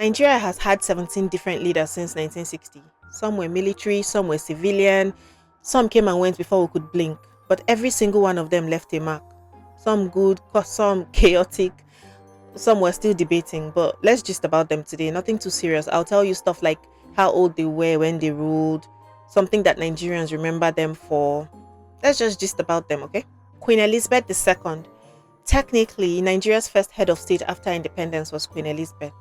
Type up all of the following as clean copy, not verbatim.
Nigeria has had 17 different leaders since 1960. Some were military, some were civilian, some came and went before we could blink, but every single one of them left a mark. Some good, some chaotic, some were still debating, but let's just about them today. Nothing too serious. I'll tell you stuff like how old they were when they ruled, something that Nigerians remember them for. Let's just gist about them, okay? Queen Elizabeth II. Technically, Nigeria's first head of state after independence was Queen Elizabeth.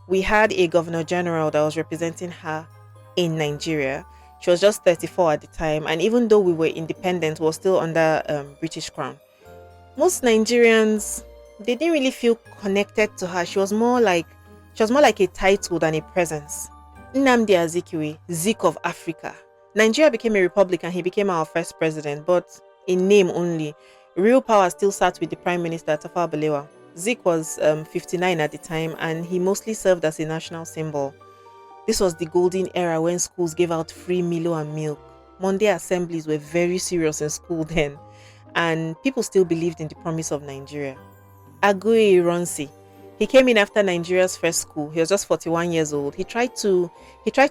We had a governor general that was representing her in Nigeria. She was just 34 at the time, and even though we were independent, we were still under British crown. Most Nigerians, they didn't really feel connected to her. She was more like a title than a presence. Nnamdi Azikiwe, Zik of Africa. Nigeria became a republic and he became our first president, but in name only. Real power still sat with the Prime Minister Tafawa Balewa. Zik was 59 at the time and he mostly served as a national symbol. This was the golden era when schools gave out free Milo and milk. Monday assemblies were very serious in school then, and people still believed in the promise of Nigeria. Aguiyi Ironsi. He came in after Nigeria's first school. He was just 41 years old. He tried to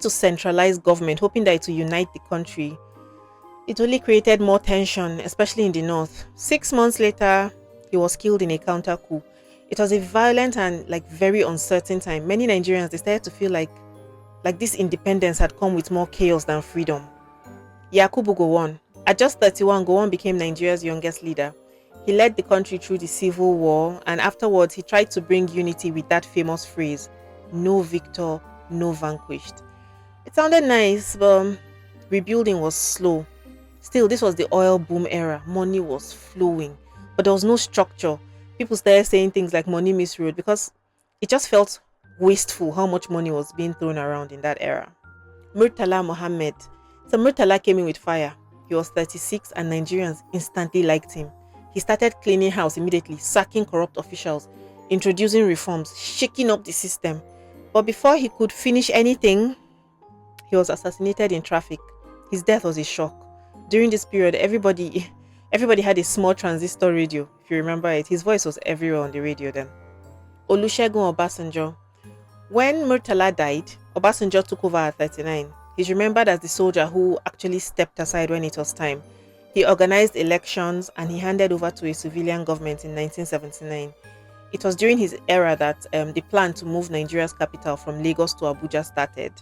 centralize government, hoping that it would unite the country. It only created more tension, especially in the north. 6 months later, he was killed in a counter coup. It was a violent and very uncertain time. Many Nigerians, they started to feel like this independence had come with more chaos than freedom. Yakubu Gowon. At just 31, Gowon became Nigeria's youngest leader. He led the country through the civil war, and afterwards he tried to bring unity with that famous phrase, "No victor, no vanquished." It sounded nice, but rebuilding was slow. Still, this was the oil boom era. Money was flowing, but there was no structure. People started saying things like money misroad because it just felt wasteful how much money was being thrown around in that era. Murtala Mohammed. So Murtala came in with fire. He was 36 and Nigerians instantly liked him. He started cleaning house immediately, sacking corrupt officials, introducing reforms, shaking up the system. But before he could finish anything, he was assassinated in traffic. His death was a shock. During this period, everybody had a small transistor radio, if you remember it. His voice was everywhere on the radio then. Olusegun Obasanjo. When Murtala died, Obasanjo took over at 39. He's remembered as the soldier who actually stepped aside when it was time. He organized elections and he handed over to a civilian government in 1979. It was during his era that the plan to move Nigeria's capital from Lagos to Abuja started.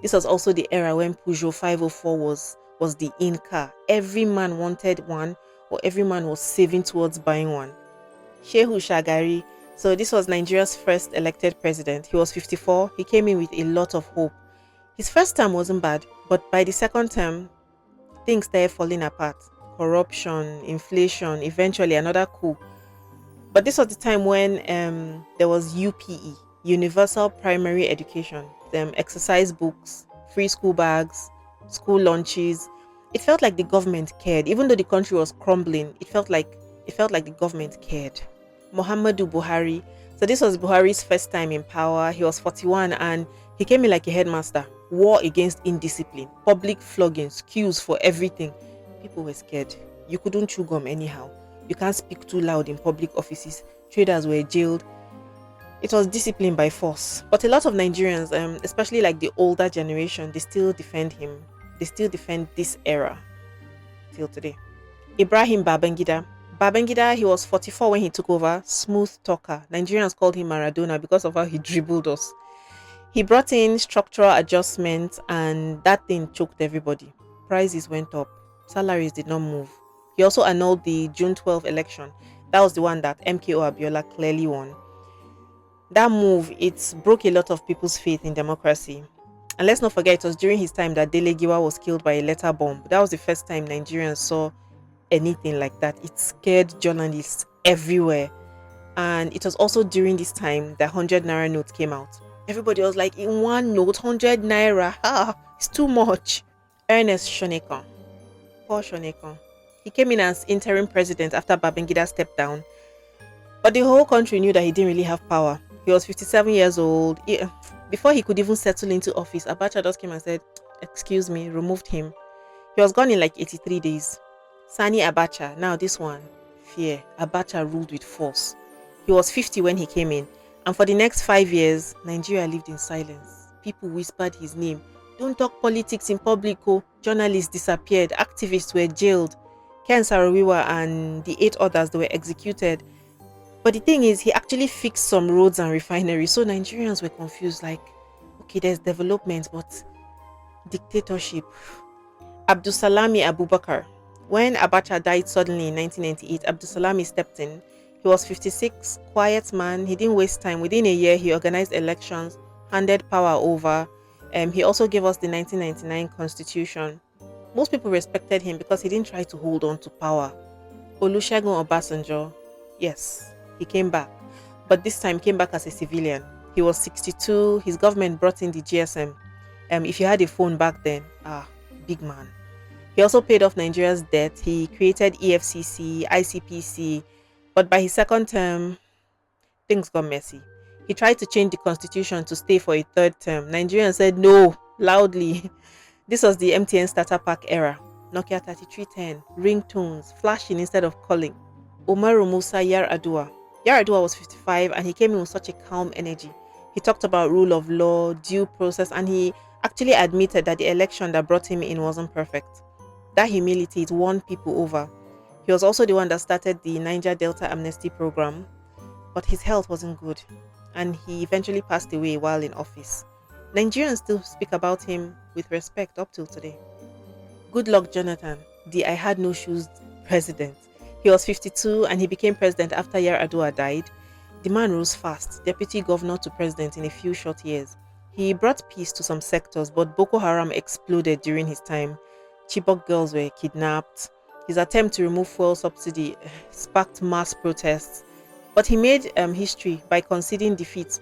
This was also the era when Peugeot 504 was the in car. Every man wanted one, or every man was saving towards buying one. Shehu Shagari. So this was Nigeria's first elected president. He was 54. He came in with a lot of hope. His first term wasn't bad, but by the second term, things started falling apart. Corruption, inflation, eventually another coup. But this was the time when there was UPE, Universal Primary Education, exercise books, free school bags, school lunches. It felt like the government cared. Even though the country was crumbling, it felt like the government cared. Muhammadu Buhari. So this was Buhari's first time in power. He was 41 and he came in like a headmaster. War against indiscipline, public floggings, queues for everything. People were scared. You couldn't chew gum anyhow. You can't speak too loud in public offices. Traders were jailed. It was discipline by force. But a lot of Nigerians, especially like the older generation, they still defend him. They still defend this era till today. Ibrahim Babangida. Babangida, he was 44 when he took over. Smooth talker. Nigerians called him Maradona because of how he dribbled us. He brought in structural adjustments and that thing choked everybody. Prices went up. Salaries did not move. He also annulled the June 12 election. That was the one that MKO Abiola clearly won. That move, it broke a lot of people's faith in democracy. And let's not forget, it was during his time that Dele Giwa was killed by a letter bomb. That was the first time Nigerians saw anything like that. It scared journalists everywhere. And it was also during this time that 100 Naira notes came out. Everybody was like, in one note, 100 Naira. It's too much. Ernest Shonekan. Poor Shonekan. He came in as interim president after Babangida stepped down. But the whole country knew that he didn't really have power. He was 57 years old. Before he could even settle into office, Abacha just came and said, excuse me, removed him. He was gone in like 83 days. Sani Abacha, now this one, fear. Abacha ruled with force. He was 50 when he came in. And for the next 5 years, Nigeria lived in silence. People whispered his name. Don't talk politics in public. Oh. Journalists disappeared. Activists were jailed. Ken Saro-Wiwa and the 8 others, they were executed. But the thing is, he actually fixed some roads and refineries. So Nigerians were confused, like, okay, there's development, but dictatorship. Abdusalami Abubakar. When Abacha died suddenly in 1998, Abdusalami stepped in. He was 56, quiet man. He didn't waste time. Within a year, he organized elections, handed power over. He also gave us the 1999 constitution. Most people respected him because he didn't try to hold on to power. Olusegun Obasanjo, yes, he came back, but this time came back as a civilian. He was 62. His government brought in the GSM. If you had a phone back then, big man. He also paid off Nigeria's debt. He created EFCC, ICPC, but by his second term, things got messy. He tried to change the constitution to stay for a third term. Nigerians said no loudly. This was the MTN starter pack era. Nokia 3310, ringtones, flashing instead of calling. Umaru Musa Yar'Adua. Yar'Adua was 55 and he came in with such a calm energy. He talked about rule of law, due process, and he actually admitted that the election that brought him in wasn't perfect. That humility, it won people over. He was also the one that started the Niger Delta Amnesty Program, but his health wasn't good, and he eventually passed away while in office. Nigerians still speak about him with respect up till today. Goodluck Jonathan, the I had no shoes president. He was 52 and he became president after Yar'Adua died. The man rose fast, deputy governor to president in a few short years. He brought peace to some sectors, but Boko Haram exploded during his time. Chibok girls were kidnapped. His attempt to remove fuel subsidy sparked mass protests. But he made history by conceding defeat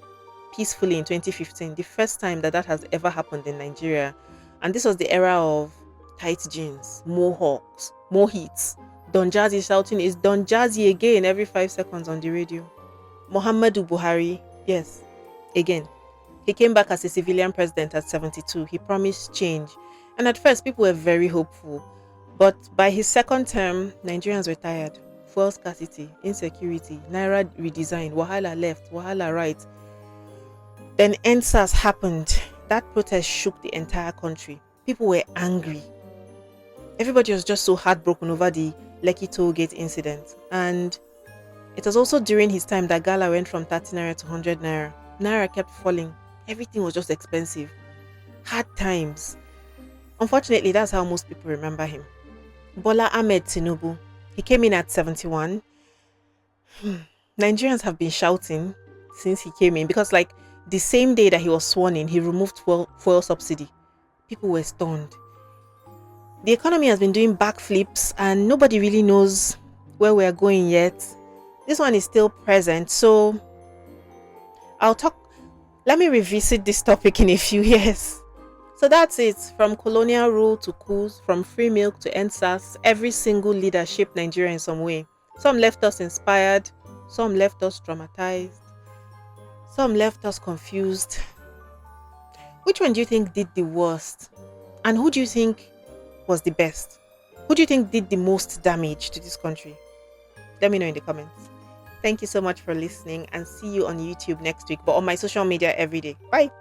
peacefully in 2015, the first time that has ever happened in Nigeria. And this was the era of tight jeans, mohawks, more hits. Don Jazzy shouting, "Is Don Jazzy again?" every 5 seconds on the radio. Muhammadu Buhari, yes, again. He came back as a civilian president at 72. He promised change. And at first, people were very hopeful. But by his second term, Nigerians were tired. Fuel scarcity, insecurity, Naira redesign, Wahala left, Wahala right. Then SARS happened. That protest shook the entire country. People were angry. Everybody was just so heartbroken over the Lekki toll gate incident. And it was also during his time that Gala went from 30 Naira to 100 Naira. Naira kept falling. Everything was just expensive. Hard times. Unfortunately, that's how most people remember him. Bola Ahmed Tinubu. He came in at 71. Nigerians have been shouting since he came in because, like, the same day that he was sworn in, he removed fuel subsidy. People were stunned. The economy has been doing backflips and nobody really knows where we're going yet. This one is still present. So let me revisit this topic in a few years. So that's it. From colonial rule to coups, from free milk to NSAS, every single leader shaped Nigeria in some way. Some left us inspired, some left us traumatized, some left us confused. Which one do you think did the worst? And who do you think was the best? Who do you think did the most damage to this country? Let me know in the comments. Thank you so much for listening and see you on YouTube next week, but on my social media every day. Bye.